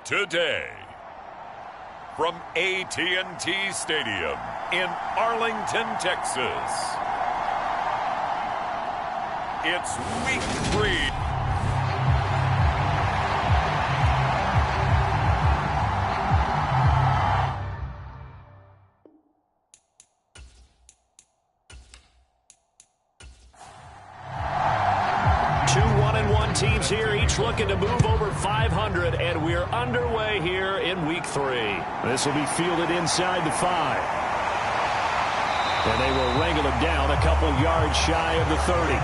Today, from AT&T Stadium in Arlington, Texas, it's Week 3. Teams here, each looking to move over 500, and we're underway here in Week 3. This will be fielded inside the 5. And they will wrangle him down a couple yards shy of the 30.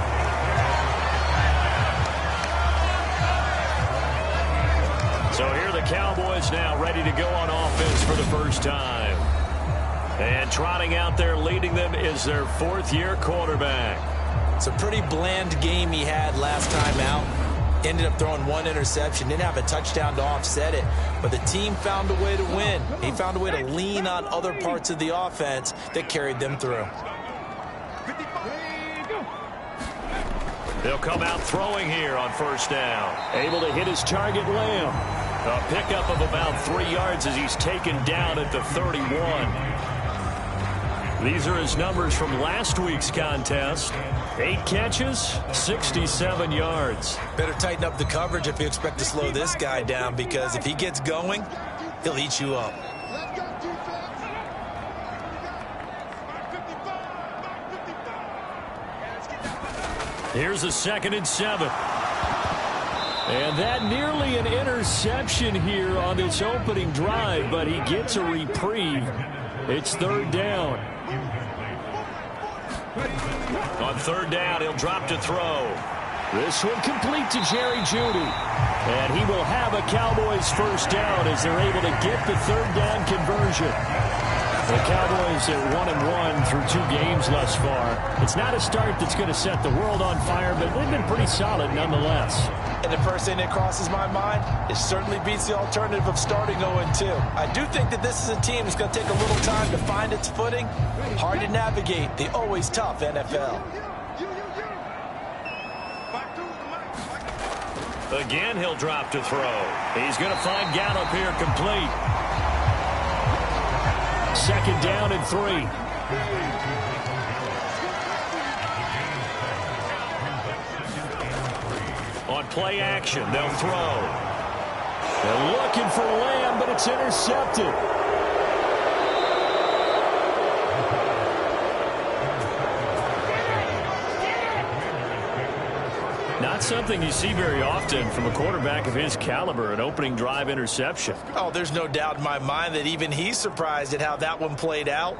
So here are the Cowboys now ready to go on offense for the first time. And trotting out there leading them is their fourth-year quarterback. It's a pretty bland game he had last time out. Ended up throwing one interception. Didn't have a touchdown to offset it. But the team found a way to win. He found a way to lean on other parts of the offense that carried them through. They'll come out throwing here on first down. Able to hit his target, Lamb. A pickup of about 3 yards as he's taken down at the 31. These are his numbers from last week's contest. 8 catches, 67 yards. Better tighten up the coverage if you expect to slow this guy down, because if he gets going, he'll eat you up. Here's a 2nd and 7. And that nearly an interception here on this opening drive, but he gets a reprieve. It's 3rd down. On 3rd down, he'll drop to throw. This one complete to Jerry Jeudy. And he will have a Cowboys first down as they're able to get the 3rd down conversion. The Cowboys at 1-1 through 2 games thus far. It's not a start that's going to set the world on fire, but they've been pretty solid nonetheless. And the first thing that crosses my mind, it certainly beats the alternative of starting 0-2. I do think that this is a team that's going to take a little time to find its footing. Hard to navigate the always tough NFL. Again, he'll drop to throw. He's going to find Gallup here complete. 2nd down and 3. On play action, they'll throw. They're looking for Lamb, but it's intercepted. Not something you see very often from a quarterback of his caliber, an opening drive interception. Oh, there's no doubt in my mind that even he's surprised at how that one played out.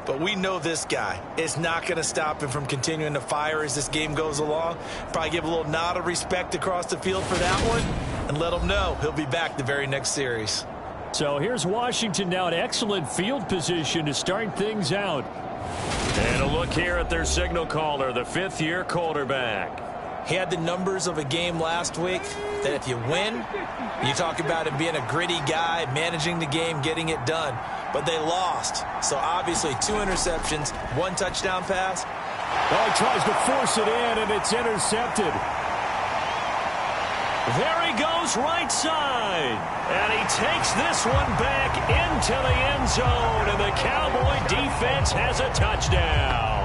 But we know this guy is not going to stop him from continuing to fire as this game goes along. Probably give a little nod of respect across the field for that one and let him know he'll be back the very next series. So here's Washington now in excellent field position to start things out. And a look here at their signal caller, the 5th-year quarterback. He had the numbers of a game last week that if you win, you talk about him being a gritty guy, managing the game, getting it done. But they lost. So obviously 2 interceptions, 1 touchdown pass. Oh, he tries to force it in, and it's intercepted. There he goes right side. And he takes this one back into the end zone, and the Cowboy defense has a touchdown.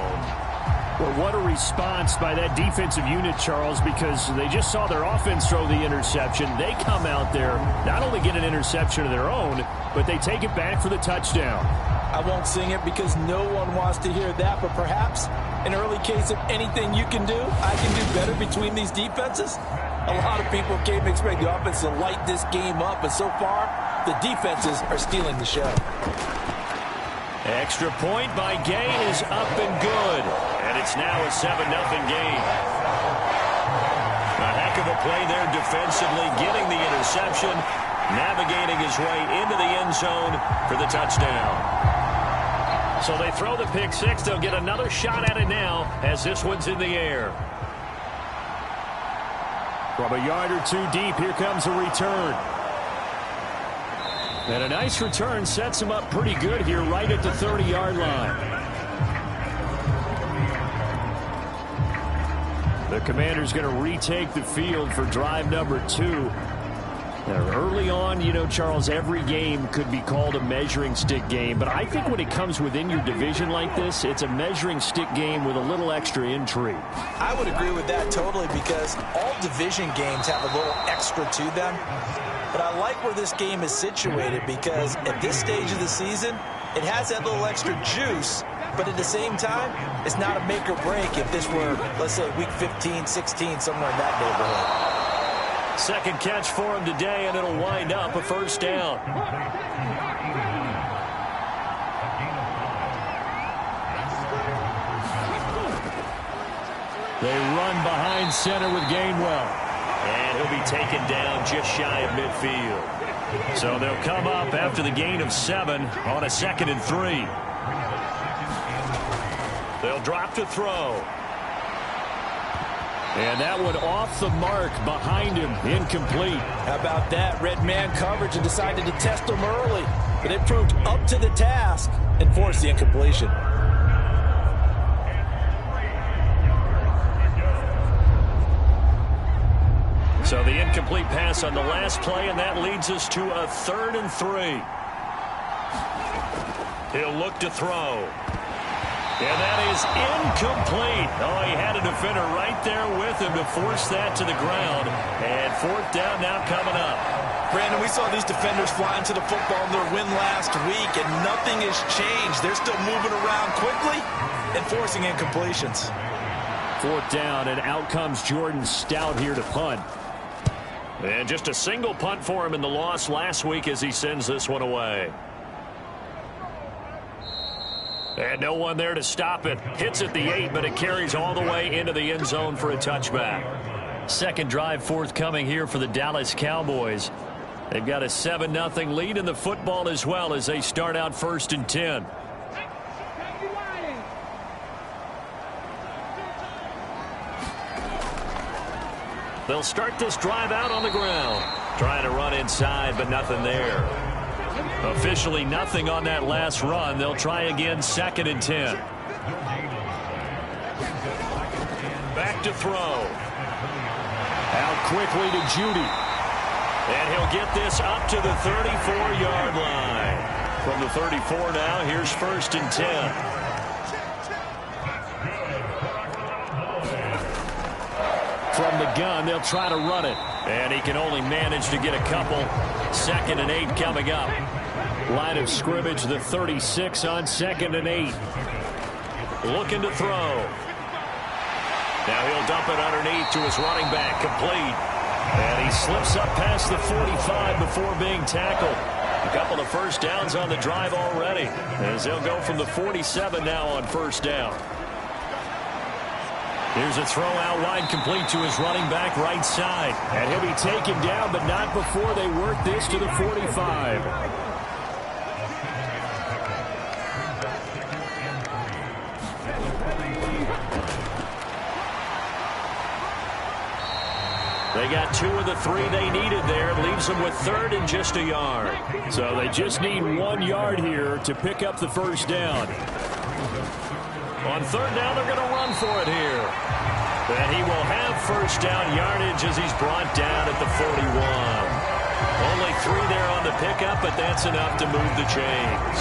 Well, what a response by that defensive unit, Charles, because they just saw their offense throw the interception. They come out there, not only get an interception of their own, but they take it back for the touchdown. I won't sing it because no one wants to hear that, but perhaps an early case of anything you can do, I can do better between these defenses. A lot of people came to expect the offense to light this game up, but so far, the defenses are stealing the show. Extra point by Gay is up and good. And it's now a 7-0 game. A heck of a play there defensively, getting the interception, navigating his way into the end zone for the touchdown. So they throw the pick 6. They'll get another shot at it now as this one's in the air. From a yard or 2 deep, here comes a return. And a nice return sets him up pretty good here right at the 30-yard line. The Commander's going to retake the field for drive number 2. Early on, you know, Charles, every game could be called a measuring stick game. But I think when it comes within your division like this, it's a measuring stick game with a little extra intrigue. I would agree with that totally, because all division games have a little extra to them. But I like where this game is situated, because at this stage of the season, it has that little extra juice. But at the same time, it's not a make or break if this were, let's say, week 15, 16, somewhere in that neighborhood. Second catch for him today, and it'll wind up a first down. They run behind center with Gainwell. And he'll be taken down just shy of midfield. So they'll come up after the gain of 7 on a 2nd and 3. They'll drop to throw. And that one off the mark behind him, incomplete. How about that? Red man coverage and decided to test him early. But it proved up to the task and forced the incompletion. So the incomplete pass on the last play, and that leads us to a 3rd and 3. He'll look to throw. And that is incomplete. Oh, he had a defender right there with him to force that to the ground. And 4th down now coming up. Brandon, we saw these defenders flying to the football in their win last week, and nothing has changed. They're still moving around quickly and forcing incompletions. 4th down, and out comes Jordan Stout here to punt. And just a single punt for him in the loss last week as he sends this one away. And no one there to stop it. Hits at the 8, but it carries all the way into the end zone for a touchback. Second drive forthcoming here for the Dallas Cowboys. They've got a 7-0 lead in the football as well as they start out 1st and 10. They'll start this drive out on the ground. Trying to run inside, but nothing there. Officially nothing on that last run. They'll try again 2nd and 10. Back to throw. Out quickly to Judy. And he'll get this up to the 34-yard line. From the 34 now, here's 1st and 10. From the gun, they'll try to run it. And he can only manage to get a couple. 2nd and 8 coming up. Line of scrimmage, the 36 on 2nd and 8. Looking to throw. Now he'll dump it underneath to his running back, complete. And he slips up past the 45 before being tackled. A couple of first downs on the drive already, as they'll go from the 47 now on 1st down. Here's a throw out wide, complete to his running back right side. And he'll be taken down, but not before they work this to the 45. They got 2 of the 3 they needed there. Leaves them with 3rd and just a yard. So they just need 1 yard here to pick up the first down. On 3rd down, they're going to run for it here. And he will have first down yardage as he's brought down at the 41. Only 3 there on the pickup, but that's enough to move the chains.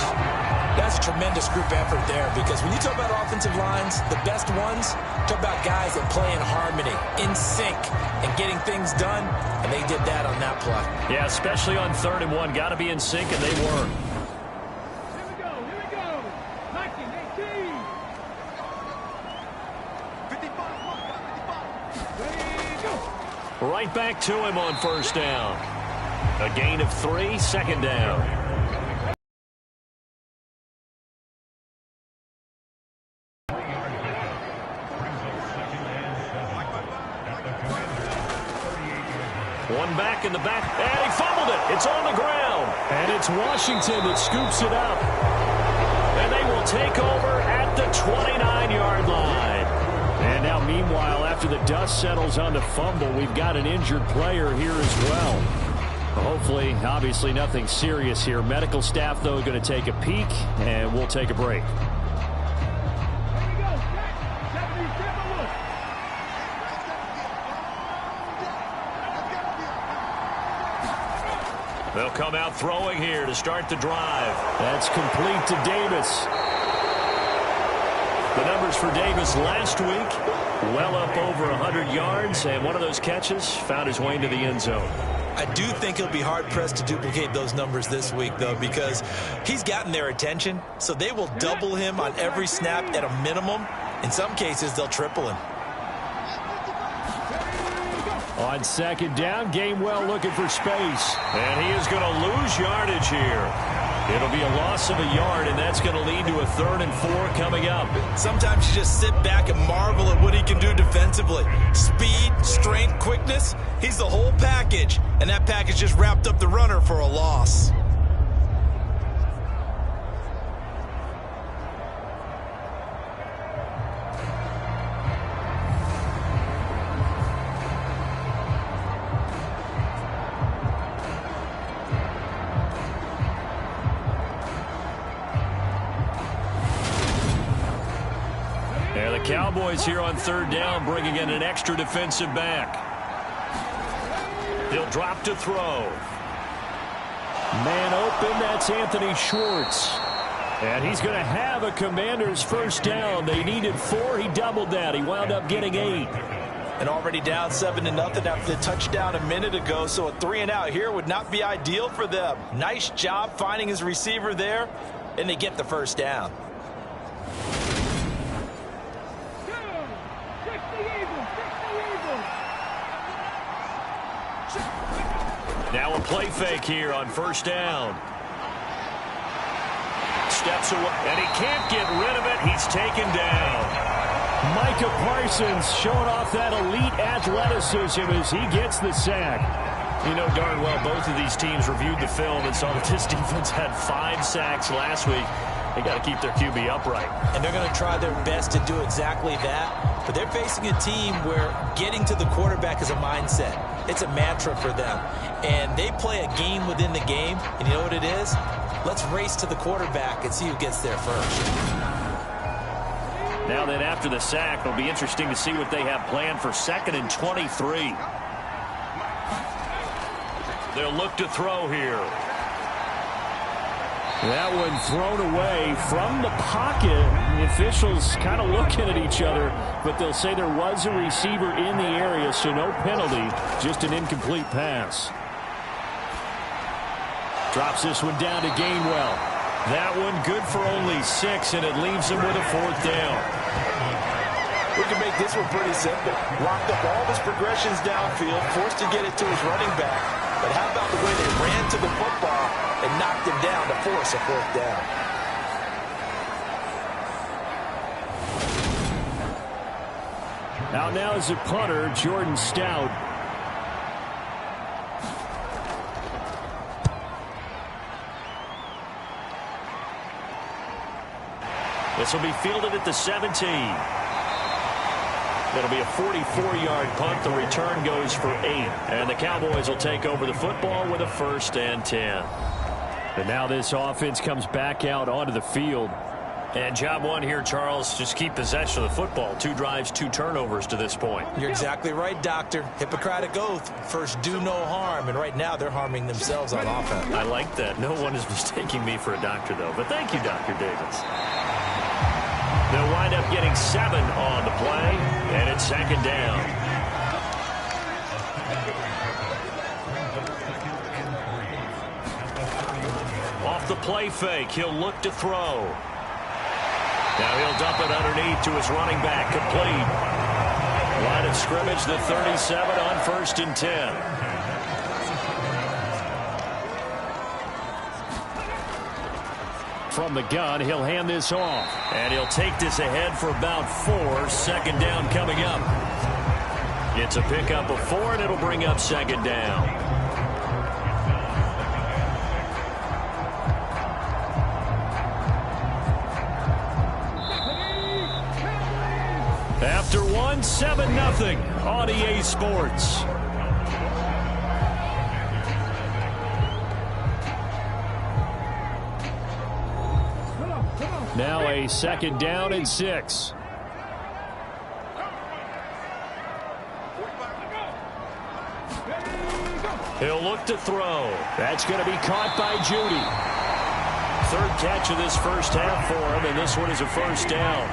That's a tremendous group effort there, because when you talk about offensive lines, the best ones, talk about guys that play in harmony, in sync, and getting things done, and they did that on that play. Yeah, especially on 3rd and 1. Got to be in sync, and they were. Right back to him on 1st down. A gain of 3, 2nd down. One back in the back, and he fumbled it. It's on the ground. And it's Washington that scoops it up. And they will take over at the 29-yard line. And now, meanwhile, after the dust settles on the fumble, we've got an injured player here as well. Hopefully, obviously, nothing serious here. Medical staff, though, going to take a peek, and we'll take a break. They'll come out throwing here to start the drive. That's complete to Davis. The numbers for Davis last week, well up over 100 yards, and one of those catches found his way into the end zone. I do think he'll be hard-pressed to duplicate those numbers this week, though, because he's gotten their attention, so they will double him on every snap at a minimum. In some cases, they'll triple him. On second down, Gainwell looking for space. And he is going to lose yardage here. It'll be a loss of a yard, and that's going to lead to a 3rd and 4 coming up. Sometimes you just sit back and marvel at what he can do defensively. Speed, strength, quickness, he's the whole package. And that package just wrapped up the runner for a loss. Cowboys here on 3rd down, bringing in an extra defensive back. He'll drop to throw. Man open, that's Anthony Schwartz. And he's going to have a Commanders 1st down. They needed 4. He doubled that. He wound up getting 8. And already down 7-0 after the touchdown a minute ago, so a 3-and-out here would not be ideal for them. Nice job finding his receiver there, and they get the 1st down. Now a play fake here on 1st down. Steps away, and he can't get rid of it. He's taken down. Micah Parsons showing off that elite athleticism as he gets the sack. You know darn well both of these teams reviewed the film and saw that this defense had 5 sacks last week. They got to keep their QB upright. And they're going to try their best to do exactly that. But they're facing a team where getting to the quarterback is a mindset. It's a mantra for them. And they play a game within the game. And you know what it is? Let's race to the quarterback and see who gets there first. Now then, after the sack, it'll be interesting to see what they have planned for 2nd and 23. They'll look to throw here. That one thrown away from the pocket. The officials kind of looking at each other, but they'll say there was a receiver in the area, so no penalty, just an incomplete pass. Drops this one down to Gainwell. That one good for only 6, and it leaves him with a 4th down. We can make this one pretty simple. Locked up all his progressions downfield, forced to get it to his running back. But how about the way they ran to the football and knocked him down to force a 4th down? Out now is a punter, Jordan Stout. This will be fielded at the 17. It'll be a 44-yard punt. The return goes for 8. And the Cowboys will take over the football with a 1st and 10. And now this offense comes back out onto the field. And job one here, Charles, just keep possession of the football. 2 drives, 2 turnovers to this point. You're exactly right, Doctor. Hippocratic oath. First, do no harm. And right now, they're harming themselves on offense. I like that. No one is mistaking me for a doctor, though. But thank you, Dr. Davis. They'll wind up getting 7 on the play, and it's 2nd down. Off the play fake, he'll look to throw. Now he'll dump it underneath to his running back, complete. Line of scrimmage, the 37 on 1st and 10. From the gun, he'll hand this off. And he'll take this ahead for about 4. 2nd down coming up. It's a pickup of 4, and it'll bring up 2nd down. After 1, 7-0 on EA Sports. Now a 2nd down and 6. He'll look to throw. That's going to be caught by Judy. Third catch of this first half for him, and this one is a first down.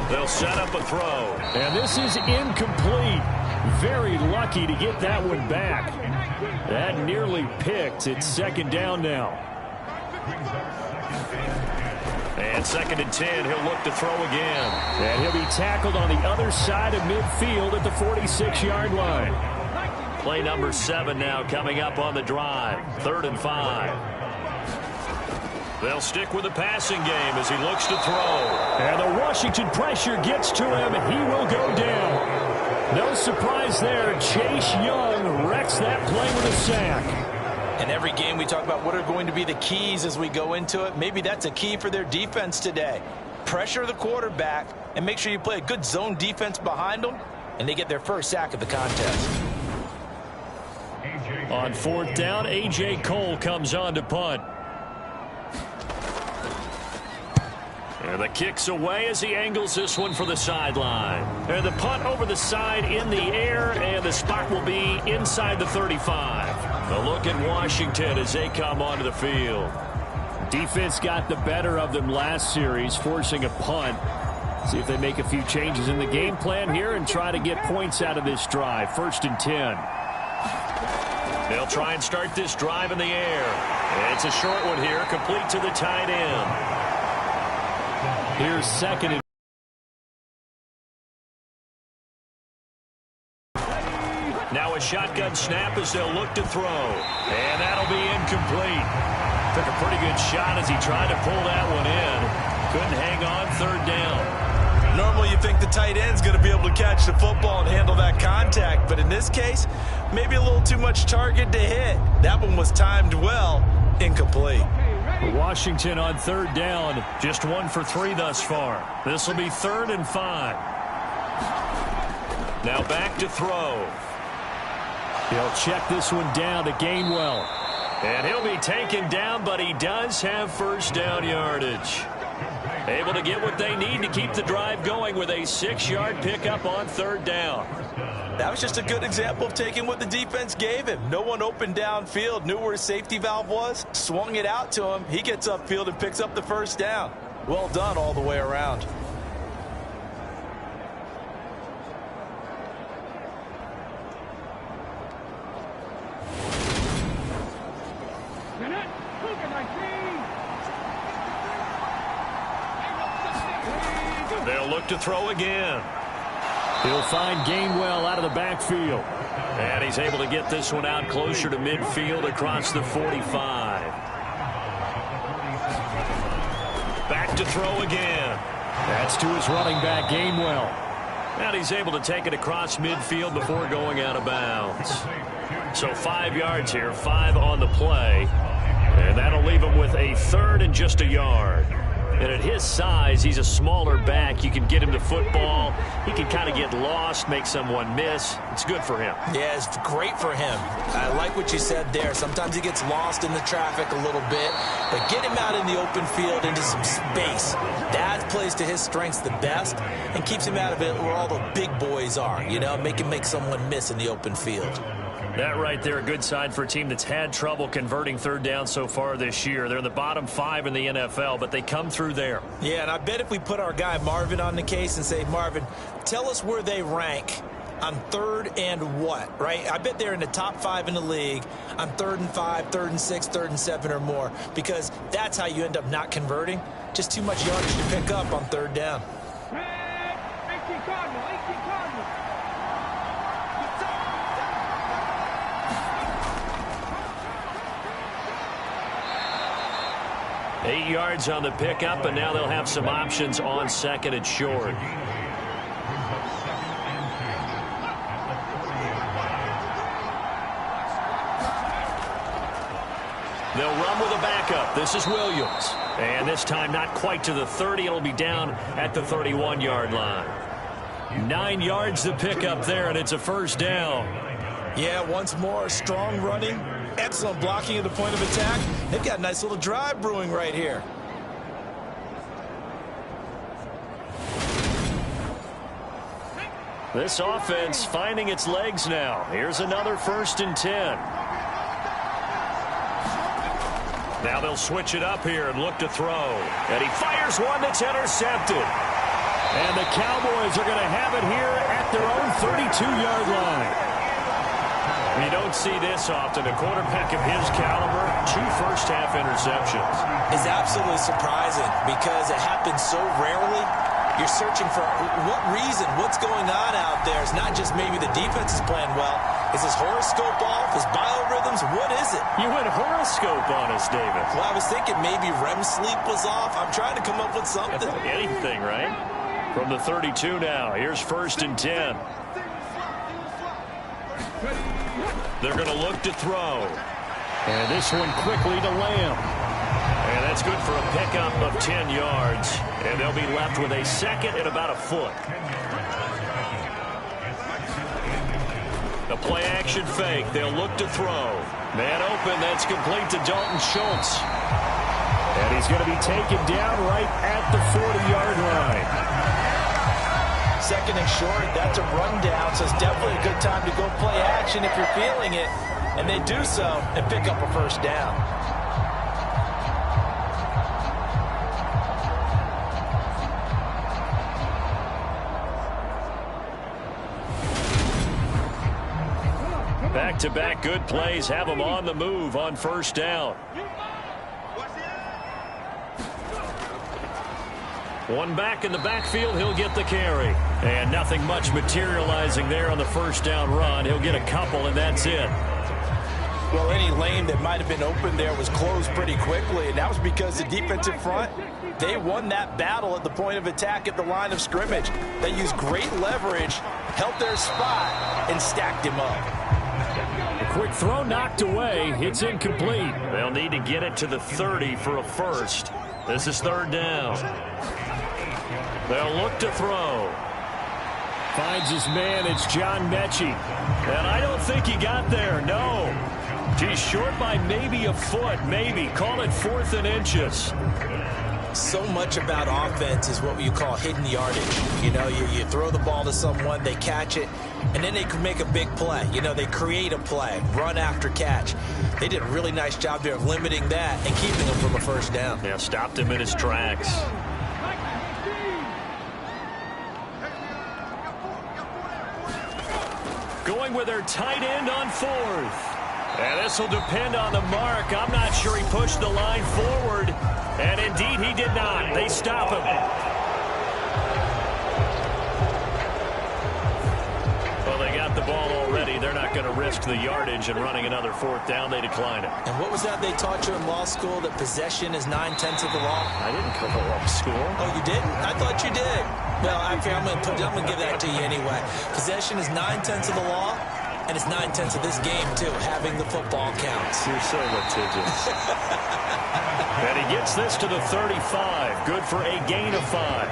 They'll set up a throw. And this is incomplete. Very lucky to get that one back. That nearly picked. It's second down now. And second and 10, he'll look to throw again. And he'll be tackled on the other side of midfield at the 46-yard line. Play number 7 now coming up on the drive. 3rd and 5. They'll stick with the passing game as he looks to throw. And the Washington pressure gets to him. He will go down. No surprise there. Chase Young wrecks that play with a sack. In every game we talk about what are going to be the keys as we go into it. Maybe that's a key for their defense today. Pressure the quarterback and make sure you play a good zone defense behind them, and they get their first sack of the contest. On 4th down, A.J. Cole comes on to punt. And the kick's away as he angles this one for the sideline. And the punt over the side in the air, and the spot will be inside the 35. A look at Washington as they come onto the field. Defense got the better of them last series, forcing a punt. See if they make a few changes in the game plan here and try to get points out of this drive. 1st and 10. They'll try and start this drive in the air. It's a short one here, complete to the tight end. Here's second and now a shotgun snap as they'll look to throw. And that'll be incomplete. Took a pretty good shot as he tried to pull that one in. Couldn't hang on. 3rd down. Normally you think the tight end's going to be able to catch the football and handle that contact, but in this case, maybe a little too much target to hit. That one was timed well. Incomplete. Washington on 3rd down, just 1 for 3 thus far. This will be 3rd and 5. Now back to throw. He'll check this one down to Gainwell. And he'll be taken down, but he does have first down yardage. Able to get what they need to keep the drive going with a 6-yard pickup on 3rd down. That was just a good example of taking what the defense gave him. No one open downfield, knew where his safety valve was, swung it out to him. He gets upfield and picks up the first down. Well done all the way around. They'll look to throw again. He'll find Gainwell out of the backfield. And he's able to get this one out closer to midfield across the 45. Back to throw again. That's to his running back, Gainwell. And he's able to take it across midfield before going out of bounds. So 5 yards here, 5 on the play. And that'll leave him with a 3rd and just a yard. And at his size, he's a smaller back. You can get him the football. He can kind of get lost, make someone miss. It's good for him. Yeah, it's great for him. I like what you said there. Sometimes he gets lost in the traffic a little bit. But get him out in the open field into some space. That plays to his strengths the best and keeps him out of it where all the big boys are. You know, make him make someone miss in the open field. That right there, a good sign for a team that's had trouble converting 3rd down so far this year. They're in the bottom 5 in the NFL, but they come through there. Yeah, and I bet if we put our guy Marvin on the case and say, Marvin, tell us where they rank on 3rd and what, right? I bet they're in the top 5 in the league on 3rd and 5, 3rd and 6, 3rd and 7 or more, because that's how you end up not converting. Just too much yardage to pick up on 3rd down. 8 yards on the pickup, and now they'll have some options on 2nd and short. They'll run with a backup. This is Williams. And this time not quite to the 30. It'll be down at the 31-yard line. 9 yards to pick up there, and it's a first down. Yeah, once more, strong running, excellent blocking at the point of attack. They've got a nice little drive brewing right here. This offense finding its legs now. Here's another 1st and 10. Now they'll switch it up here and look to throw. And he fires one that's intercepted. And the Cowboys are going to have it here at their own 32-yard line. You don't see this often. A quarterback of his caliber, 2 first-half interceptions. It's absolutely surprising because it happens so rarely. You're searching for what reason, what's going on out there. It's not just maybe the defense is playing well. Is his horoscope off? His biorhythms? What is it? You went horoscope on us, David. Well, I was thinking maybe REM sleep was off. I'm trying to come up with something. Anything, right? From the 32 now. Here's 1st and 10. They're going to look to throw. And this one quickly to Lamb. And that's good for a pickup of 10 yards. And they'll be left with a 2nd and about a foot. The play-action fake. They'll look to throw. Man open. That's complete to Dalton Schultz. And he's going to be taken down right at the 40-yard line. 2nd and short, that's a rundown, so it's definitely a good time to go play action if you're feeling it. And they do so and pick up a 1st down. Back-to-back good plays have them on the move on 1st down. One back in the backfield, he'll get the carry. And nothing much materializing there on the 1st down run. He'll get a couple, and that's it. Well, any lane that might have been open there was closed pretty quickly, and that was because the defensive front, they won that battle at the point of attack at the line of scrimmage. They used great leverage, held their spot, and stacked him up. A quick throw knocked away. It's incomplete. They'll need to get it to the 30 for a 1st. This is 3rd down. They'll look to throw. Finds his man. It's John Mechie. And I don't think he got there. No. He's short by maybe a foot. Maybe. Call it 4th and inches. So much about offense is what you call hidden yardage. You know, you throw the ball to someone, they catch it, and then they can make a big play. You know, they create a play, run after catch. They did a really nice job there of limiting that and keeping him from a 1st down. Yeah, stopped him in his tracks. Going with their tight end on 4th. And this will depend on the mark. I'm not sure he pushed the line forward. And indeed, he did not. They stop him. Well, they got the ball already. They're not going to risk the yardage and running another 4th down. They decline it. And what was that they taught you in law school, that possession is 9/10 of the law? I didn't go to law school. Oh, you didn't? I thought you did. Well, I'm going to give that to you anyway. Possession is 9/10 of the law. And it's 9/10 of this game, too. Having the football counts. You're so litigious. And he gets this to the 35. Good for a gain of 5.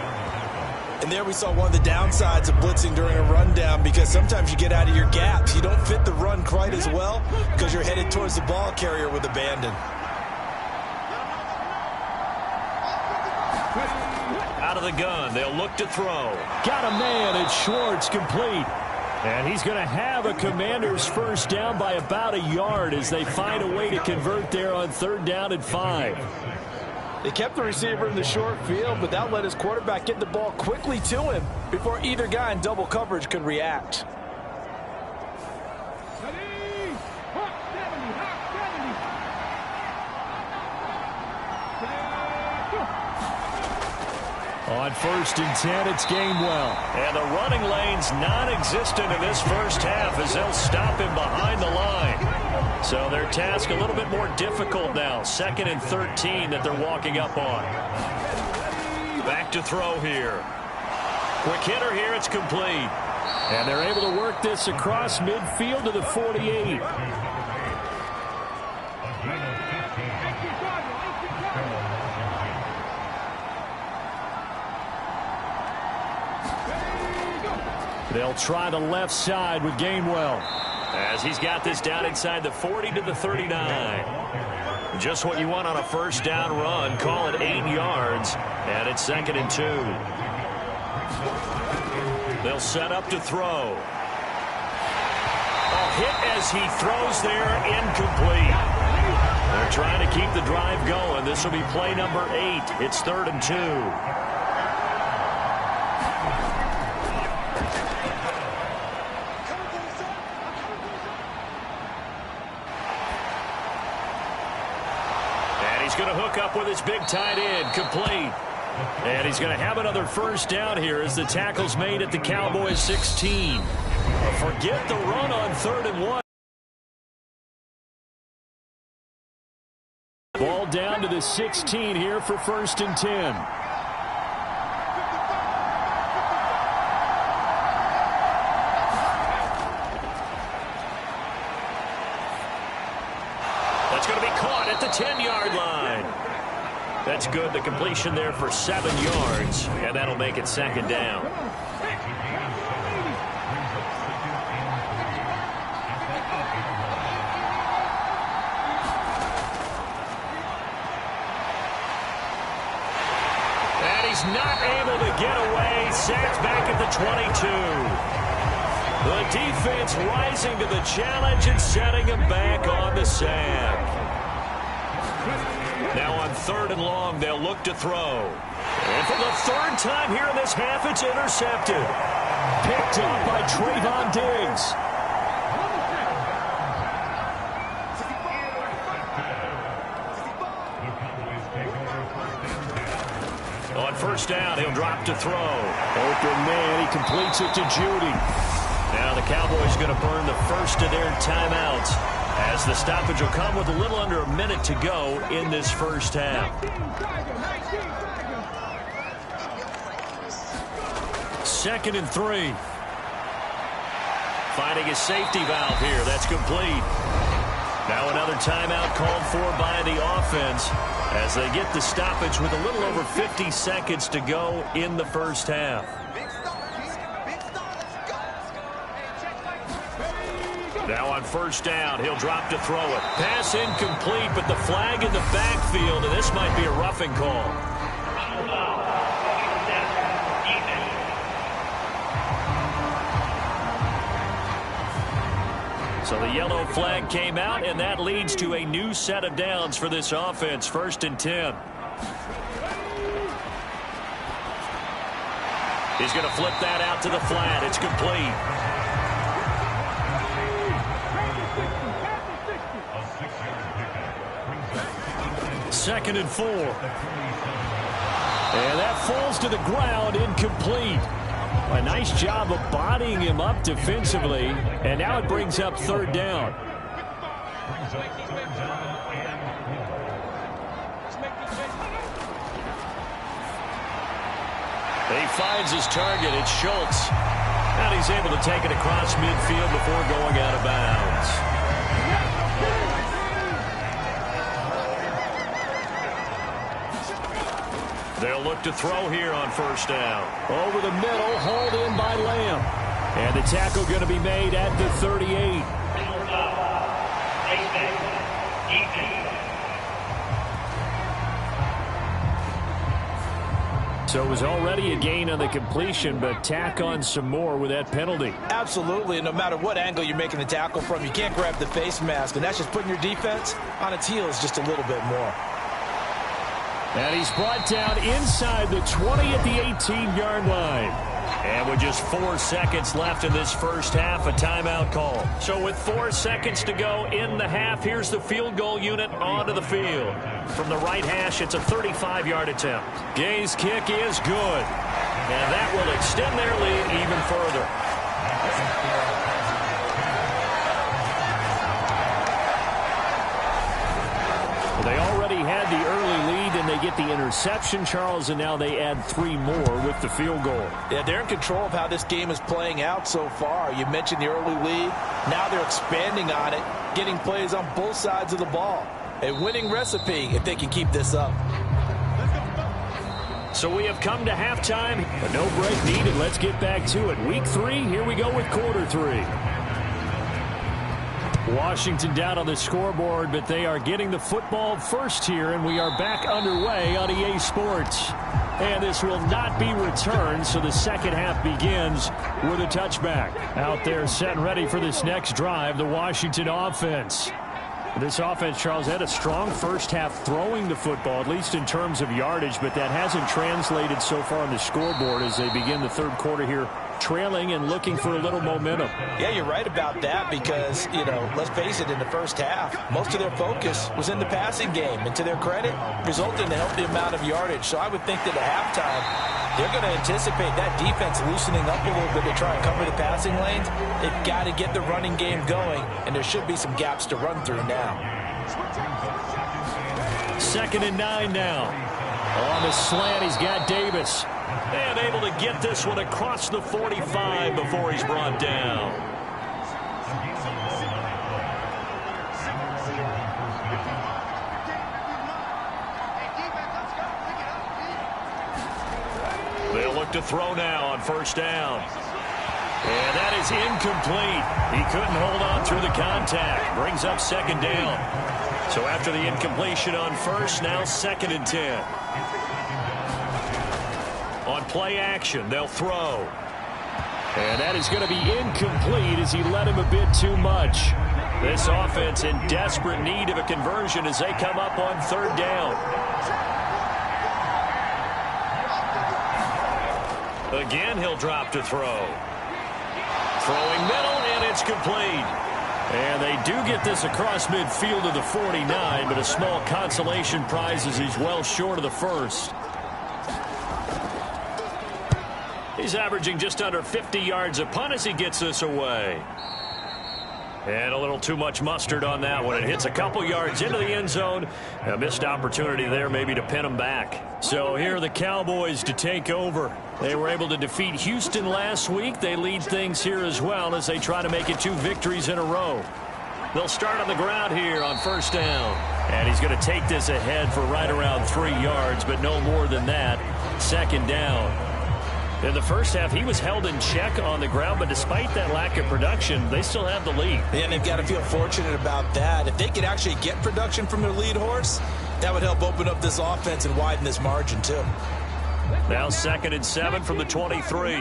And there we saw one of the downsides of blitzing during a rundown, because sometimes you get out of your gaps. You don't fit the run quite as well because you're headed towards the ball carrier with abandon. Out of the gun. They'll look to throw. Got a man. It's Schwartz, complete. And he's going to have a Commanders 1st down by about a yard as they find a way to convert there on 3rd down and 5. They kept the receiver in the short field, but that let his quarterback get the ball quickly to him before either guy in double coverage could react. On 1st and 10, it's Gainwell. And the running lane's non-existent in this 1st half as they'll stop him behind the line. So their task a little bit more difficult now. 2nd and 13 that they're walking up on. Back to throw here. Quick hitter here, it's complete. And they're able to work this across midfield to the 48. They'll try the left side with Gainwell as he's got this down inside the 40 to the 39. Just what you want on a 1st down run. Call it 8 yards, and it's 2nd and 2. They'll set up to throw. A hit as he throws there, incomplete. They're trying to keep the drive going. This will be play number 8. It's 3rd and 2. And he's going to hook up with his big tight end, complete. And he's going to have another first down here as the tackle's made at the Cowboys 16. Forget the run on 3rd and 1. Ball down to the 16 here for 1st and 10. That's going to be caught at the 10-yard line. That's good. The completion there for 7 yards, and that'll make it 2nd down. And he's not able to get away. Sacked back at the 22. The defense rising to the challenge and setting him back on the sack. Now on 3rd and long, they'll look to throw. And for the 3rd time here in this half, it's intercepted. Picked up by Trayvon Diggs. On 1st down, he'll drop to throw. Open man, he completes it to Judy. Now the Cowboys going to burn the first of their timeouts, as the stoppage will come with a little under a minute to go in this first half. 2nd and 3. Finding a safety valve here. That's complete. Now another timeout called for by the offense as they get the stoppage with a little over 50 seconds to go in the first half. Now on 1st down, he'll drop to throw it. Pass incomplete, but the flag in the backfield, and this might be a roughing call. So the yellow flag came out, and that leads to a new set of downs for this offense. 1st and 10. He's going to flip that out to the flat. It's complete. 2nd and 4. And that falls to the ground, incomplete. A nice job of bodying him up defensively, and now it brings up 3rd down. He finds his target. It's Schultz. And he's able to take it across midfield before going out of bounds. They'll look to throw here on 1st down. Over the middle, hauled in by Lamb. And the tackle going to be made at the 38. So it was already a gain on the completion, but tack on some more with that penalty. Absolutely, and no matter what angle you're making the tackle from, you can't grab the face mask, and that's just putting your defense on its heels just a little bit more. And he's brought down inside the 20 at the 18-yard line. And with just 4 seconds left in this first half, a timeout call. So with 4 seconds to go in the half, here's the field goal unit onto the field. From the right hash, it's a 35-yard attempt. Gay's kick is good. And that will extend their lead even further. Well, they already had the early lead, and they get the interception, Charles, and now they add 3 more with the field goal. Yeah, they're in control of how this game is playing out so far. You mentioned the early lead. Now they're expanding on it, getting plays on both sides of the ball. A winning recipe if they can keep this up. So we have come to halftime, but no break needed. Let's get back to it. Week 3, here we go with quarter 3. Washington down on the scoreboard, but they are getting the football first here, and we are back underway on EA Sports. And this will not be returned, so the second half begins with a touchback. Out there set and ready for this next drive, the Washington offense. This offense, Charles, had a strong first half throwing the football, at least in terms of yardage, but that hasn't translated so far on the scoreboard as they begin the third quarter here, trailing and looking for a little momentum. Yeah, you're right about that because, let's face it, in the first half, most of their focus was in the passing game. And to their credit, resulted in a healthy amount of yardage. So I would think that at halftime, they're going to anticipate that defense loosening up a little bit to try and cover the passing lanes. They've got to get the running game going, and there should be some gaps to run through now. 2nd and 9 now. On the slant, he's got Davis. And able to get this one across the 45 before he's brought down. They'll look to throw now on first down. And that is incomplete. He couldn't hold on through the contact. Brings up 2nd down. So after the incompletion on first, now 2nd and 10. On play action, they'll throw. And that is going to be incomplete as he let him a bit too much. This offense in desperate need of a conversion as they come up on 3rd down. Again, he'll drop to throw. Throwing middle, and it's complete. And they do get this across midfield to the 49, but a small consolation prize as he's well short of the first. He's averaging just under 50 yards a punt as he gets this away. And a little too much mustard on that one. It hits a couple yards into the end zone. A missed opportunity there maybe to pin him back. So here are the Cowboys to take over. They were able to defeat Houston last week. They lead things here as well as they try to make it 2 victories in a row. They'll start on the ground here on first down. And he's going to take this ahead for right around 3 yards, but no more than that. 2nd down. In the first half, he was held in check on the ground, but despite that lack of production, they still have the lead. And they've got to feel fortunate about that. If they could actually get production from their lead horse, that would help open up this offense and widen this margin, too. Now 2nd and 7 from the 23.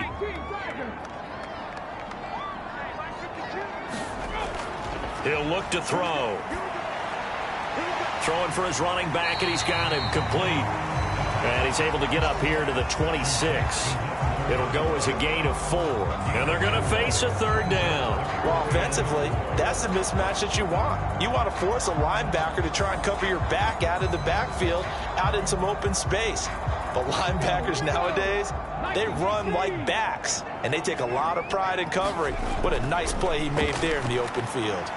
He'll look to throw. Throwing for his running back, and he's got him complete. And he's able to get up here to the 26. It'll go as a gain of 4. And they're going to face a 3rd down. Well, offensively, that's the mismatch that you want. You want to force a linebacker to try and cover your back out of the backfield, out in some open space. But linebackers nowadays, they run like backs, and they take a lot of pride in covering. What a nice play he made there in the open field.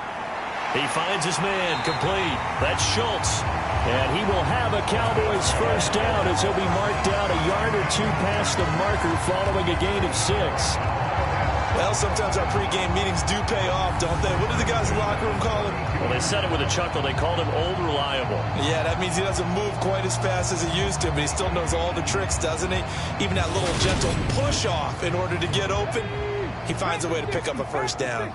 He finds his man complete. That's Schultz. And he will have a Cowboys first down as he'll be marked down a yard or 2 past the marker following a gain of 6. Well, sometimes our pregame meetings do pay off, don't they? What do the guys in the locker room call him? Well, they said it with a chuckle. They called him Old Reliable. Yeah, that means he doesn't move quite as fast as he used to, but he still knows all the tricks, doesn't he? Even that little gentle push-off in order to get open, he finds a way to pick up a first down.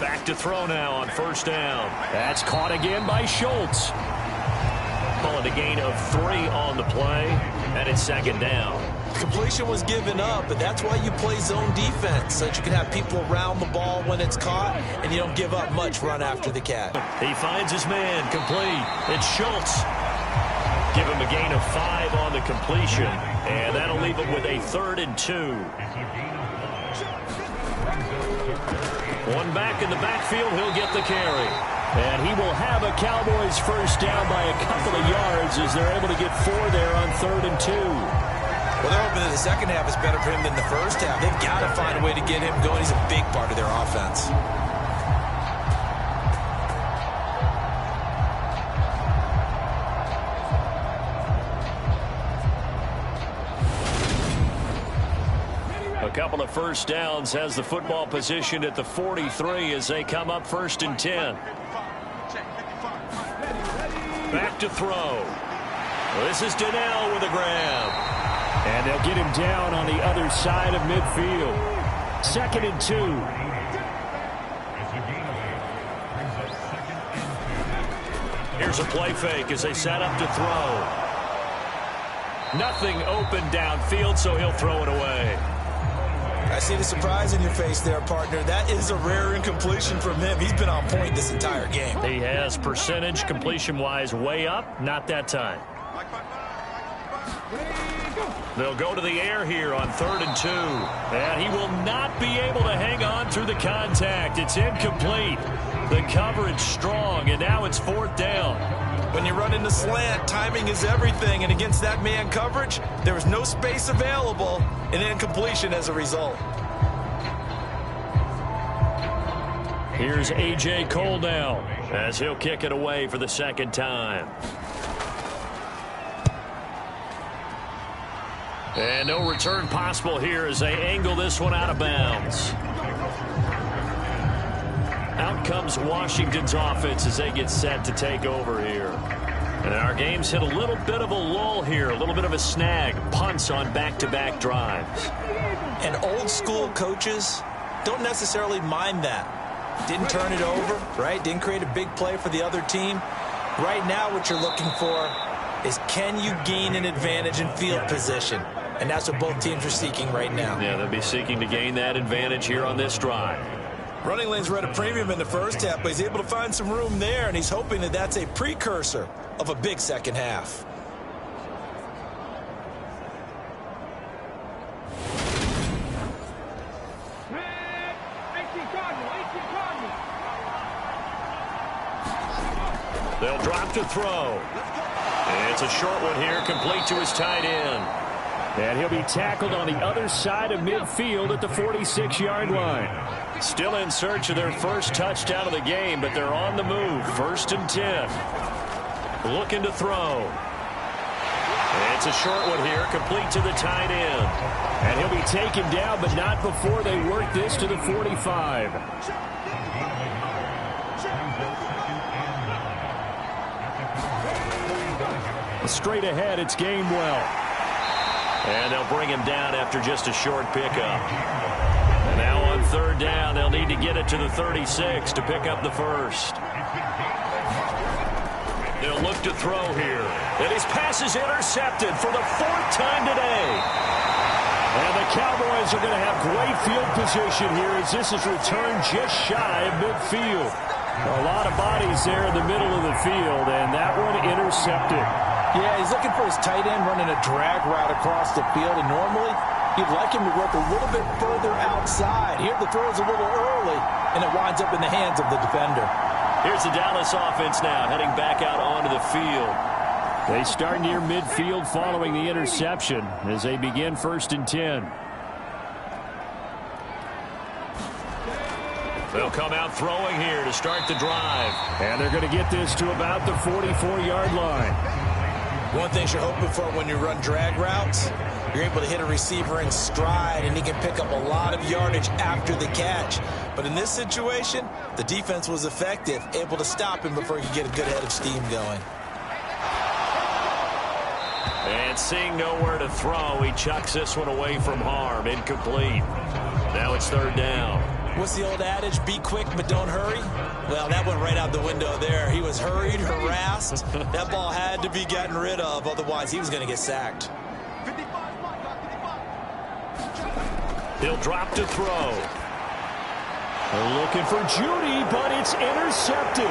Back to throw now on first down. That's caught again by Schultz. Calling a gain of 3 on the play, and it's 2nd down. Completion was given up, but that's why you play zone defense, so that you can have people around the ball when it's caught, and you don't give up much run after the catch. He finds his man complete. It's Schultz. Give him a gain of 5 on the completion, and that'll leave him with a 3rd and 2. One back in the backfield, he'll get the carry. And he will have a Cowboys first down by a couple of yards as they're able to get 4 there on 3rd and 2. Well, they're hoping that the second half is better for him than the first half. They've got to find a way to get him going. He's a big part of their offense. A couple of first downs has the football position at the 43 as they come up 1st and 10. Back to throw. This is Donnell with a grab. And they'll get him down on the other side of midfield. 2nd and 2. Here's a play fake as they set up to throw. Nothing open downfield, so he'll throw it away. I see the surprise in your face there, partner. That is a rare incompletion from him. He's been on point this entire game. He has percentage completion-wise way up. Not that time. They'll go to the air here on 3rd and 2. And he will not be able to hang on through the contact. It's incomplete. The coverage strong, and now it's 4th down. When you run into slant, timing is everything. And against that man coverage, there was no space available, and incompletion as a result. Here's A.J. Cole now as he'll kick it away for the 2nd time. And no return possible here as they angle this one out of bounds. Out comes Washington's offense as they get set to take over here. And our game's hit a little bit of a lull here, a little bit of a snag. Punts on back-to-back drives. And old-school coaches don't necessarily mind that. Didn't turn it over, right? Didn't create a big play for the other team. Right now what you're looking for is, can you gain an advantage in field position? And that's what both teams are seeking right now. Yeah, they'll be seeking to gain that advantage here on this drive. Running lanes were at a premium in the first half, but he's able to find some room there, and he's hoping that that's a precursor of a big second half. They'll drop to throw. It's a short one here, complete to his tight end. And he'll be tackled on the other side of midfield at the 46-yard line. Still in search of their first touchdown of the game, but they're on the move. 1st and 10. Looking to throw. It's a short one here, complete to the tight end. And he'll be taken down, but not before they work this to the 45. Straight ahead, it's Gainwell. And they'll bring him down after just a short pickup. And now on 3rd down, they'll need to get it to the 36 to pick up the first. They'll look to throw here. And his pass is intercepted for the 4th time today. And the Cowboys are going to have great field position here as this is returned just shy of midfield. A lot of bodies there in the middle of the field, and that one intercepted. Yeah, he's looking for his tight end running a drag route across the field, and normally you'd like him to work a little bit further outside. Here the throw is a little early, and it winds up in the hands of the defender. Here's the Dallas offense now, heading back out onto the field. They start near midfield following the interception as they begin 1st and 10. They'll come out throwing here to start the drive. And they're going to get this to about the 44-yard line. One thing you're hoping for when you run drag routes, you're able to hit a receiver in stride, and he can pick up a lot of yardage after the catch. But in this situation, the defense was effective, able to stop him before he could get a good head of steam going. And seeing nowhere to throw, he chucks this one away from harm. Incomplete. Now it's 3rd down. What's the old adage? Be quick, but don't hurry. Well, that went right out the window there. He was hurried, harassed. That ball had to be gotten rid of. Otherwise, he was going to get sacked. He'll drop to throw. They're looking for Judy, but it's intercepted.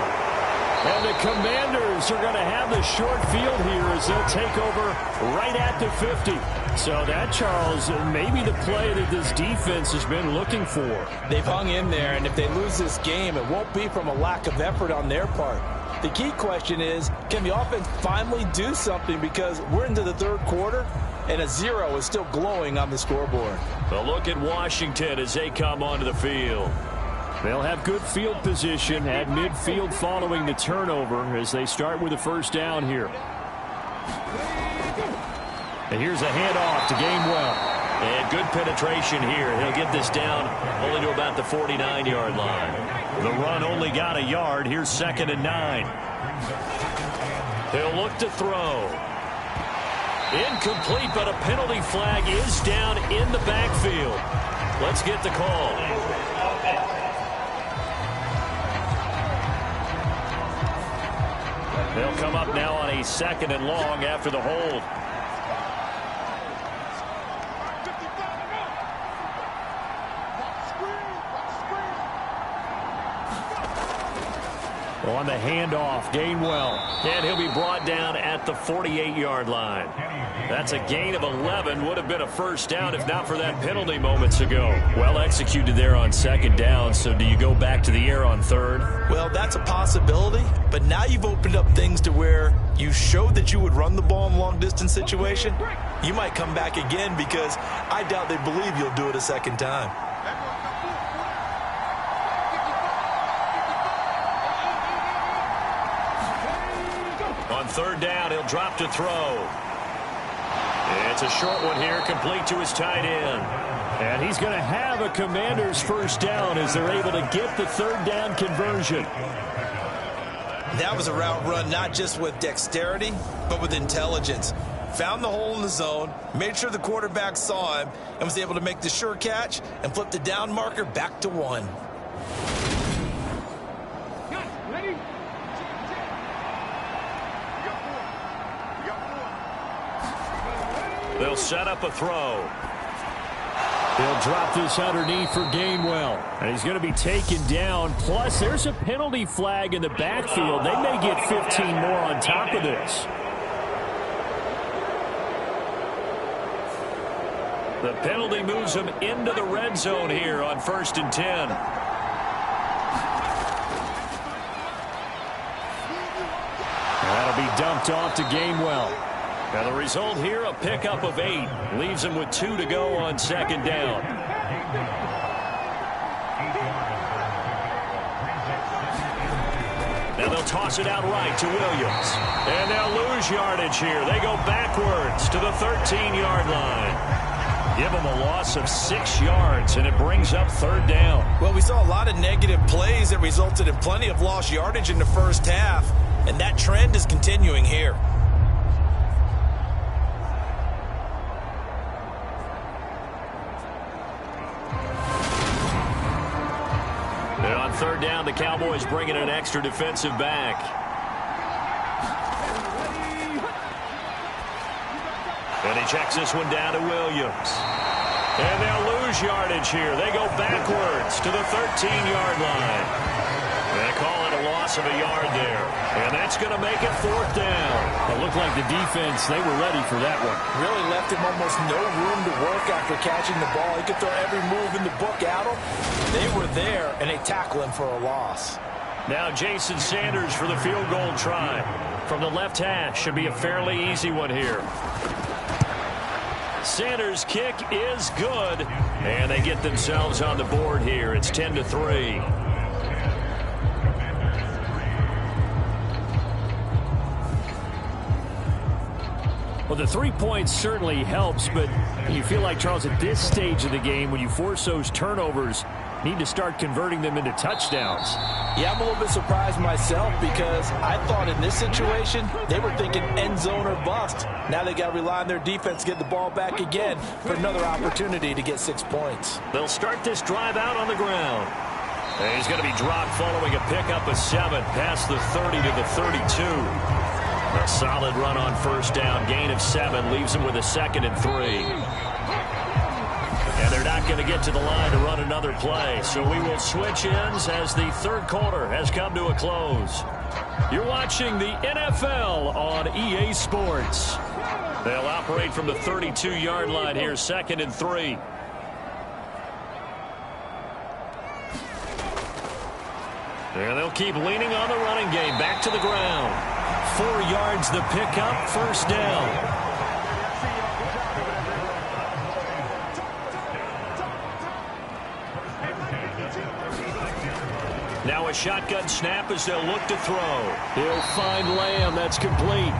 And the Commanders are going to have the short field here as they'll take over right at the 50. So that, Charles, maybe the play that this defense has been looking for. They've hung in there, and if they lose this game, it won't be from a lack of effort on their part. The key question is, can the offense finally do something? Because we're into the 3rd quarter, and a 0 is still glowing on the scoreboard. A look at Washington as they come onto the field. They'll have good field position at midfield following the turnover as they start with a 1st down here. And here's a handoff to Gainwell. And good penetration here. He'll get this down only to about the 49-yard line. The run only got a yard. Here's 2nd and 9. He'll look to throw. Incomplete, but a penalty flag is down in the backfield. Let's get the call. They'll come up now on a 2nd and long after the hold. On the handoff, Gainwell. And he'll be brought down at the 48-yard line. That's a gain of 11. Would have been a first down if not for that penalty moments ago. Well executed there on 2nd down. So do you go back to the air on 3rd? Well, that's a possibility. But now you've opened up things to where you showed that you would run the ball in a long-distance situation. You might come back again because I doubt they believe you'll do it a 2nd time. On 3rd down, he'll drop to throw. It's a short one here, complete to his tight end. And he's going to have a Commander's first down as they're able to get the 3rd down conversion. That was a route run not just with dexterity, but with intelligence. Found the hole in the zone, made sure the quarterback saw him, and was able to make the sure catch and flip the down marker back to 1. They'll set up a throw. He'll drop this underneath for Gainwell. And he's going to be taken down. Plus, there's a penalty flag in the backfield. They may get 15 more on top of this. The penalty moves him into the red zone here on 1st and 10. That'll be dumped off to Gainwell. Now the result here, a pickup of 8. Leaves him with 2 to go on 2nd down. Now they'll toss it out right to Williams. And they'll lose yardage here. They go backwards to the 13-yard line. Give them a loss of 6 yards, and it brings up 3rd down. Well, we saw a lot of negative plays that resulted in plenty of lost yardage in the first half, and that trend is continuing here. On 3rd down, the Cowboys bring in an extra defensive back. And he checks this one down to Williams. And they'll lose yardage here. They go backwards to the 13-yard line. They call it a loss of a yard there. And that's going to make it 4th down. It looked like the defense, they were ready for that one. Really left him almost no room to work after catching the ball. He could throw every move in the book at him. They were there, and they tackle him for a loss. Now Jason Sanders for the field goal try. From the left hash, should be a fairly easy one here. Sanders' kick is good. And they get themselves on the board here. It's 10-3. Well, the 3 points certainly helps, but you feel like, Charles, at this stage of the game, when you force those turnovers, need to start converting them into touchdowns. Yeah, I'm a little bit surprised myself because I thought in this situation, they were thinking end zone or bust. Now they got to rely on their defense to get the ball back again for another opportunity to get 6 points. They'll start this drive out on the ground. And he's going to be dropped following a pickup of 7 past the 30 to the 32. A solid run on 1st down. Gain of 7 leaves him with a 2nd and 3. And they're not going to get to the line to run another play. So we will switch ends as the 3rd quarter has come to a close. You're watching the NFL on EA Sports. They'll operate from the 32-yard line here, 2nd and 3. And they'll keep leaning on the running game. Back to the ground. 4 yards the pickup, 1st down. Now a shotgun snap as they'll look to throw. He'll find Lamb. That's complete.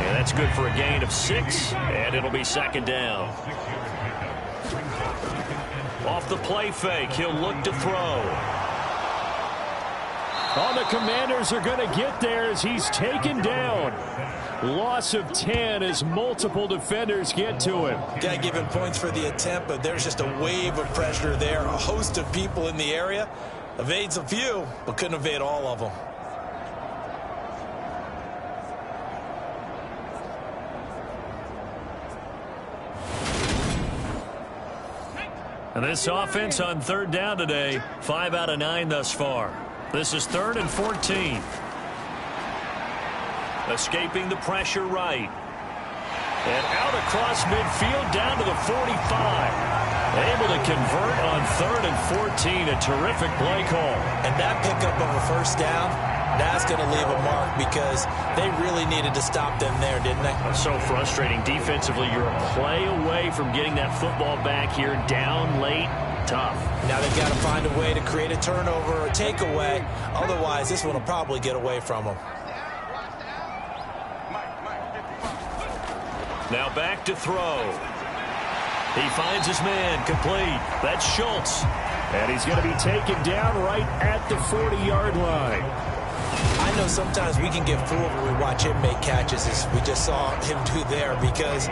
And that's good for a gain of 6, and it'll be 2nd down. Off the play fake, he'll look to throw. Oh, the Commanders are going to get there as he's taken down. Loss of 10 as multiple defenders get to him. Got to give him points for the attempt, but there's just a wave of pressure there. A host of people in the area. Evades a few, but couldn't evade all of them. And this offense on third down today, 5 out of 9 thus far. This is 3rd and 14. Escaping the pressure right. And out across midfield down to the 45. Able to convert on 3rd and 14. A terrific play call. And that pickup of a first down, that's going to leave a mark because they really needed to stop them there, didn't they? So frustrating. Defensively, you're a play away from getting that football back here. Down late. Tough. Now they've got to find a way to create a turnover or a takeaway. Otherwise, this one will probably get away from them. Now back to throw. He finds his man complete. That's Schultz. And he's going to be taken down right at the 40-yard line. I know sometimes we can get fooled when we watch him make catches, as we just saw him do there, because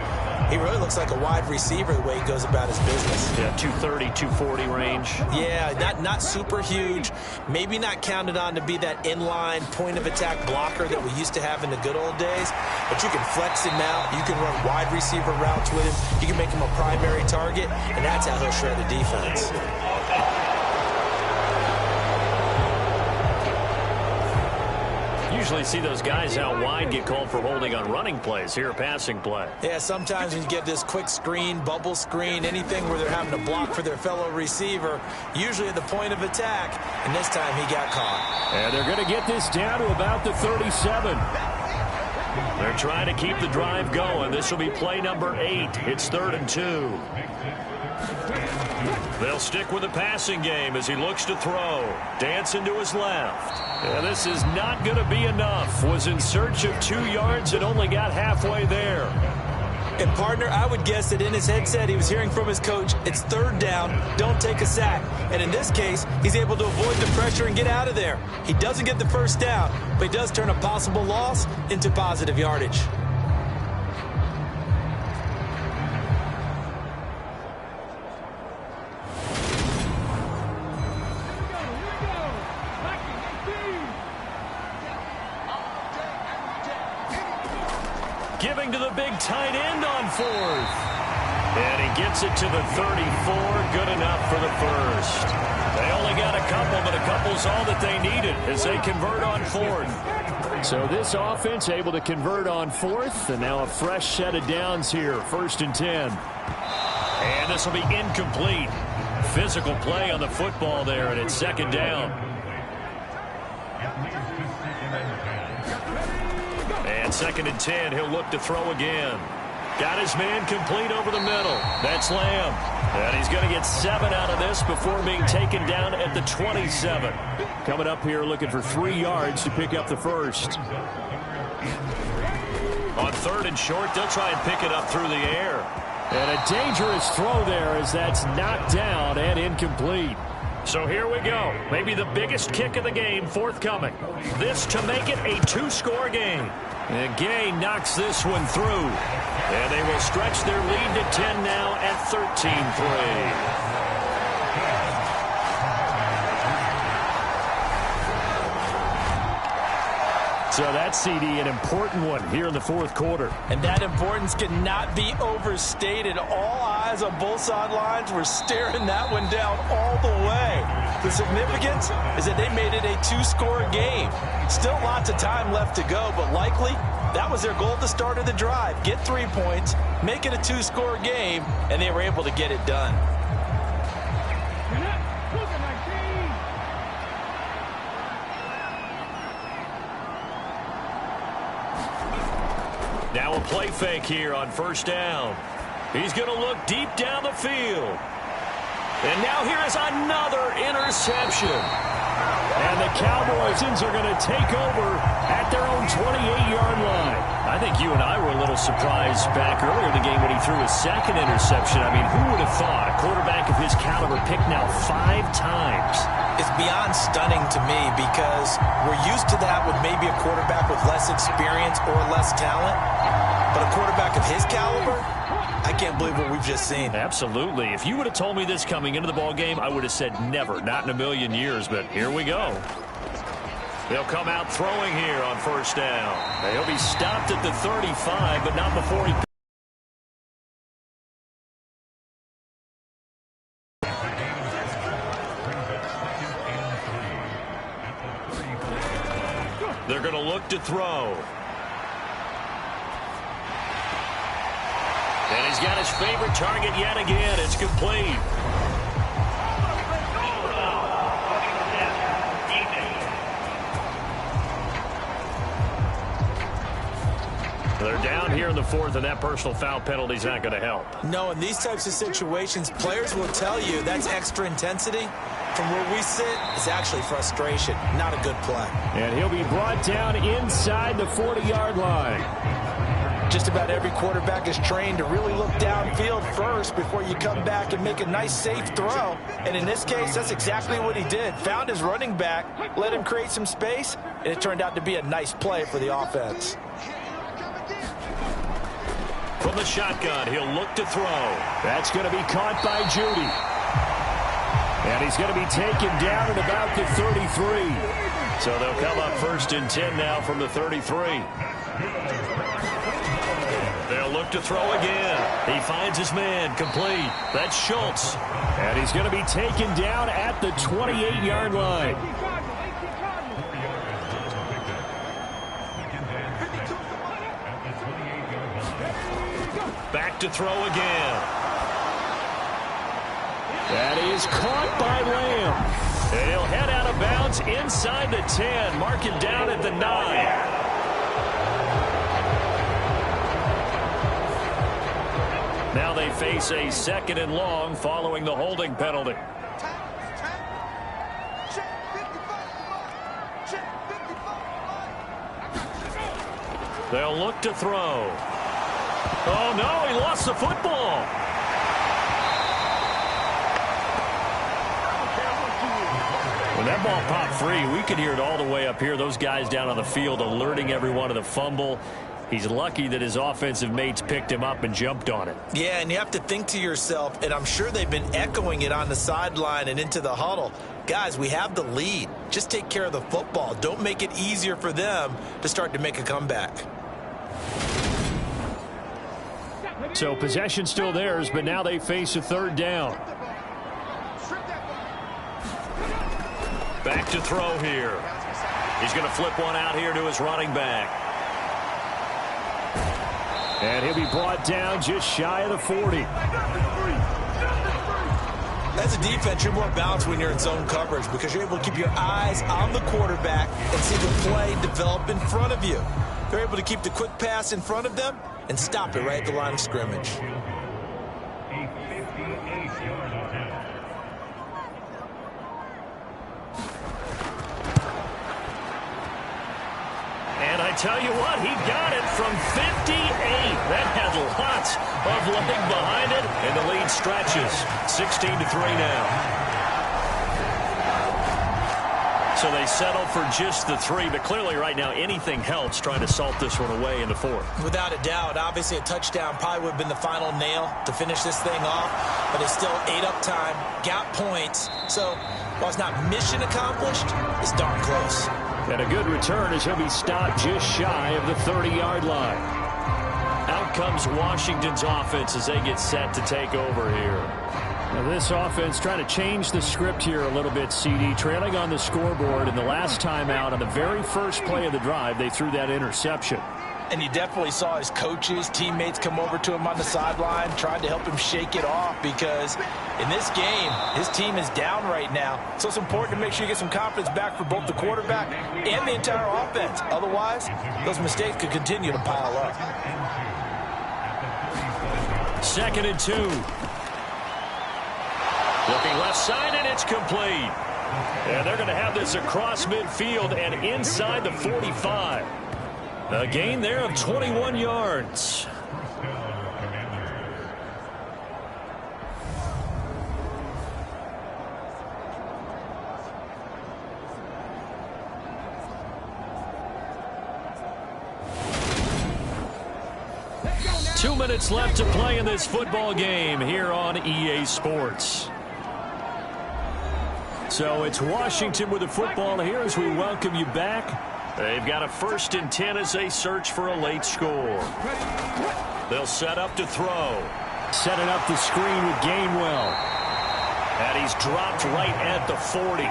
he really looks like a wide receiver the way he goes about his business. Yeah, 230, 240 range. Yeah, not super huge. Maybe not counted on to be that inline point-of-attack blocker that we used to have in the good old days. But you can flex him out. You can run wide receiver routes with him. You can make him a primary target, and that's how he'll shred the defense. Usually see those guys out wide get called for holding on running plays. Here, a passing play. Yeah, sometimes when you get this quick screen, bubble screen, anything where they're having to block for their fellow receiver, usually at the point of attack, and this time he got caught. And they're going to get this down to about the 37. They're trying to keep the drive going. This will be play number 8. It's 3rd and 2. They'll stick with the passing game as he looks to throw. Dancing to his left. Yeah, this is not going to be enough. Was in search of 2 yards and only got halfway there. And, partner, I would guess that in his headset he was hearing from his coach, it's 3rd down, don't take a sack. And in this case, he's able to avoid the pressure and get out of there. He doesn't get the first down, but he does turn a possible loss into positive yardage. Giving to the big tight end on 4th. And he gets it to the 34. Good enough for the first. They only got a couple, but a couple's all that they needed as they convert on 4th. So this offense able to convert on 4th, and now a fresh set of downs here. 1st and 10. And this will be incomplete. Physical play on the football there, and it's 2nd down. And 2nd and 10, he'll look to throw again. Got his man complete over the middle. That's Lamb. And he's going to get 7 out of this before being taken down at the 27. Coming up here looking for 3 yards to pick up the first. On 3rd and short, they'll try and pick it up through the air. And a dangerous throw there as that's knocked down and incomplete. So here we go. Maybe the biggest kick of the game forthcoming. This to make it a 2-score game. And Gay knocks this one through. And they will stretch their lead to 10 now at 13-3. So that CD, an important one here in the 4th quarter. And that importance cannot be overstated. All eyes on both sidelines were staring that one down all the way. The significance is that they made it a 2-score game. Still lots of time left to go, but likely that was their goal at the start of the drive. Get 3 points, make it a 2-score game, and they were able to get it done. Now a play fake here on 1st down. He's going to look deep down the field. And now here is another interception. And the Cowboys are going to take over at their own 28-yard line. I think you and I were a little surprised back earlier in the game when he threw his 2nd interception. I mean, who would have thought a quarterback of his caliber picked now 5 times? is beyond stunning to me because we're used to that with maybe a quarterback with less experience or less talent. But a quarterback of his caliber, I can't believe what we've just seen. Absolutely. If you would have told me this coming into the ball game, I would have said never, not in a million years, but here we go. They'll come out throwing here on first down. He'll be stopped at the 35, but not before he... They're going to look to throw. And he's got his favorite target yet again. It's complete. They're down here in the fourth, and that personal foul penalty is not going to help. No, in these types of situations, players will tell you that's extra intensity. From where we sit, it's actually frustration, not a good play. And he'll be brought down inside the 40-yard line. Just about every quarterback is trained to really look downfield first before you come back and make a nice, safe throw. And in this case, that's exactly what he did. Found his running back, let him create some space, and it turned out to be a nice play for the offense. From the shotgun, he'll look to throw. That's going to be caught by Judy. And he's going to be taken down at about the 33. So they'll come up 1st and 10 now from the 33. They'll look to throw again. He finds his man, complete. That's Schultz. And he's going to be taken down at the 28-yard line. Back to throw again. That is caught by Lamb. And he'll head out of bounds inside the 10. Mark it down at the 9. Now they face a 2nd and long following the holding penalty. They'll look to throw. Oh, no, he lost the football. When that ball popped free, we could hear it all the way up here. Those guys down on the field alerting everyone of the fumble. He's lucky that his offensive mates picked him up and jumped on it. Yeah, and you have to think to yourself, and I'm sure they've been echoing it on the sideline and into the huddle. Guys, we have the lead. Just take care of the football. Don't make it easier for them to start to make a comeback. So possession still theirs, but now they face a 3rd down. Back to throw here. He's going to flip one out here to his running back. And he'll be brought down just shy of the 40. As a defense, you're more balanced when you're in zone coverage because you're able to keep your eyes on the quarterback and see the play develop in front of you. They're able to keep the quick pass in front of them and stop it right at the line of scrimmage. And I tell you what, he got it from 58. That had lots of leg behind it, and the lead stretches. 16-3 now. So they settle for just the 3, but clearly right now anything helps trying to salt this one away in the 4th. Without a doubt, obviously a touchdown probably would have been the final nail to finish this thing off, but it's still ate up time, got points. So while it's not mission accomplished, it's darn close. And a good return as he'll be stopped just shy of the 30-yard line. Out comes Washington's offense as they get set to take over here. Now this offense trying to change the script here a little bit, CD. Trailing on the scoreboard, and the last time out on the very first play of the drive, they threw that interception. And you definitely saw his coaches, teammates come over to him on the sideline, tried to help him shake it off because in this game, his team is down right now. So it's important to make sure you get some confidence back for both the quarterback and the entire offense. Otherwise, those mistakes could continue to pile up. 2nd and 2. Looking left side, and it's complete. And they're going to have this across midfield and inside the 45. A gain there of 21 yards. 2 minutes left to play in this football game here on EA Sports. So it's Washington with the football here as we welcome you back. They've got a 1st and 10 as they search for a late score. They'll set up to throw. Setting up the screen with Gainwell. And he's dropped right at the 40.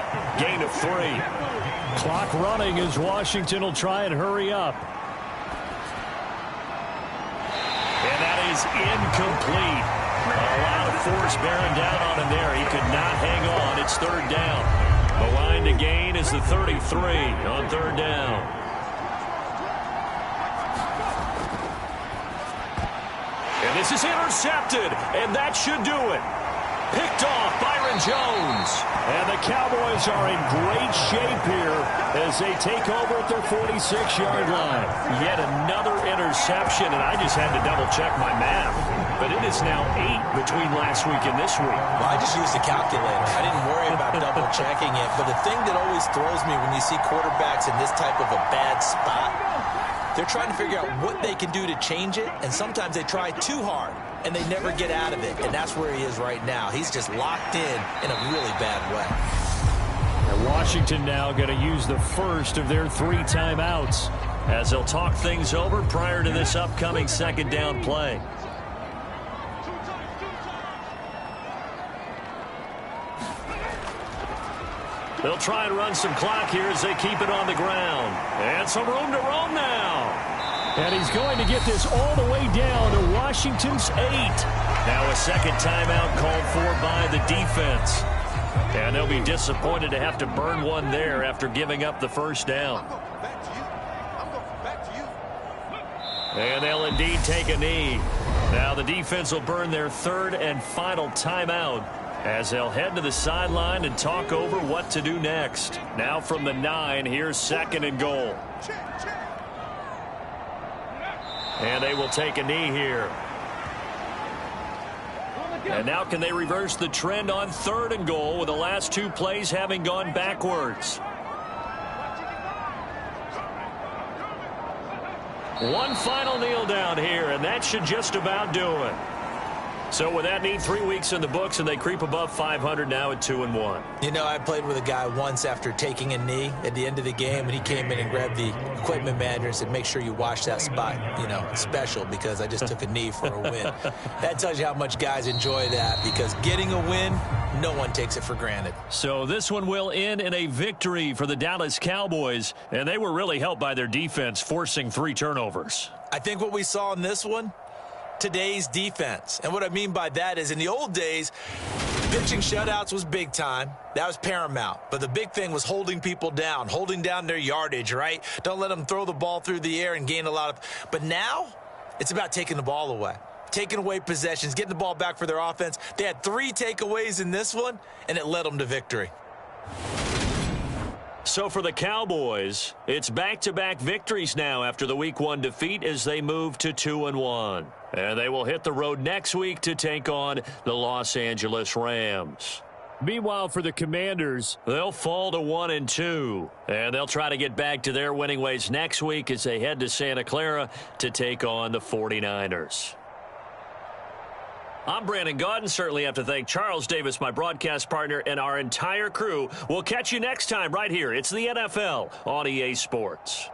Gain of 3. Clock running as Washington will try and hurry up. And that is incomplete. A lot of force bearing down on him there. He could not hang on. It's 3rd down. The line to gain is the 33 on 3rd down. And this is intercepted, and that should do it. Picked off Byron Jones. And the Cowboys are in great shape here as they take over at their 46-yard line. Yet another interception, and I just had to double-check my math. But it is now 8 between last week and this week. Well, I just used a calculator. I didn't worry about double-checking it. But the thing that always throws me when you see quarterbacks in this type of a bad spot, they're trying to figure out what they can do to change it, and sometimes they try too hard, and they never get out of it. And that's where he is right now. He's just locked in a really bad way. And Washington now going to use the first of their 3 timeouts as they'll talk things over prior to this upcoming 2nd down play. They'll try and run some clock here as they keep it on the ground. And some room to roam now. And he's going to get this all the way down to Washington's 8. Now a 2nd timeout called for by the defense. And they'll be disappointed to have to burn one there after giving up the 1st down. And they'll indeed take a knee. Now the defense will burn their 3rd and final timeout as they'll head to the sideline and talk over what to do next. Now from the 9, here's 2nd and goal. And they will take a knee here. And now can they reverse the trend on 3rd and goal with the last 2 plays having gone backwards? One final kneel down here, and that should just about do it. So with that neat 3 weeks in the books, and they creep above 500 now at 2-1. You know, I played with a guy once after taking a knee at the end of the game, and he came in and grabbed the equipment manager and said, make sure you wash that spot. You know, it's special because I just took a knee for a win. That tells you how much guys enjoy that, because getting a win, no one takes it for granted. So this one will end in a victory for the Dallas Cowboys, and they were really helped by their defense forcing 3 turnovers. I think what we saw in this one, today's defense. And what I mean by that is in the old days, pitching shutouts was big time. That was paramount. But the big thing was holding people down, holding down their yardage, right? Don't let them throw the ball through the air and gain a lot of. But now it's about taking the ball away, taking away possessions, getting the ball back for their offense. They had 3 takeaways in this one, and it led them to victory. So for the Cowboys, it's back-to-back victories now after the Week 1 defeat as they move to 2-1. And they will hit the road next week to take on the Los Angeles Rams. Meanwhile, for the Commanders, they'll fall to 1-2. And they'll try to get back to their winning ways next week as they head to Santa Clara to take on the 49ers. I'm Brandon Gaudin. Certainly have to thank Charles Davis, my broadcast partner, and our entire crew. We'll catch you next time right here. It's the NFL on EA Sports.